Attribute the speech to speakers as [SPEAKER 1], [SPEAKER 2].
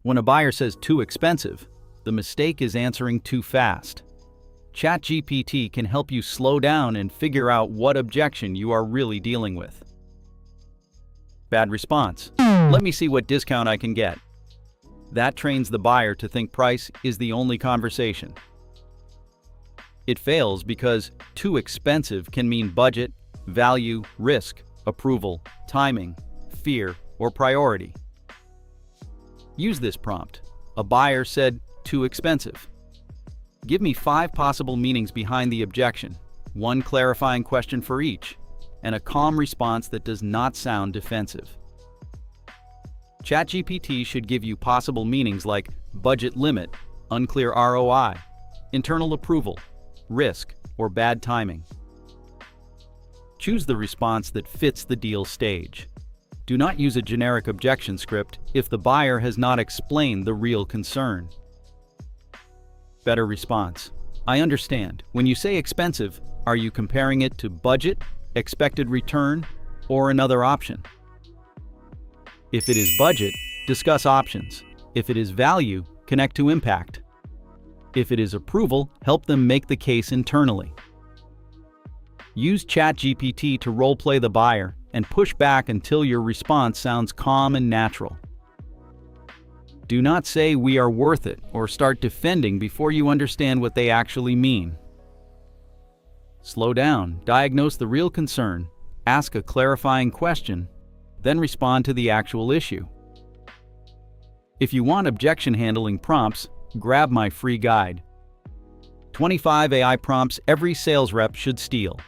[SPEAKER 1] When a buyer says too expensive, the mistake is answering too fast. ChatGPT can help you slow down and figure out what objection you are really dealing with. Bad response. Let me see what discount I can get. That trains the buyer to think price is the only conversation. It fails because too expensive can mean budget, value, risk, approval, timing, fear, or priority. Use this prompt. A buyer said, too expensive. Give me 5 possible meanings behind the objection, 1 clarifying question for each, and a calm response that does not sound defensive. ChatGPT should give you possible meanings like budget limit, unclear ROI, internal approval, risk, or bad timing. Choose the response that fits the deal stage. Do not use a generic objection script if the buyer has not explained the real concern. Better response. I understand. When you say expensive, are you comparing it to budget, expected return, or another option? If it is budget, discuss options. If it is value, connect to impact. If it is approval, help them make the case internally. Use ChatGPT to role-play the buyer and push back until your response sounds calm and natural. Do not say "we are worth it" or start defending before you understand what they actually mean. Slow down, diagnose the real concern, ask a clarifying question, then respond to the actual issue. If you want objection handling prompts, grab my free guide. 25 AI prompts every sales rep should steal.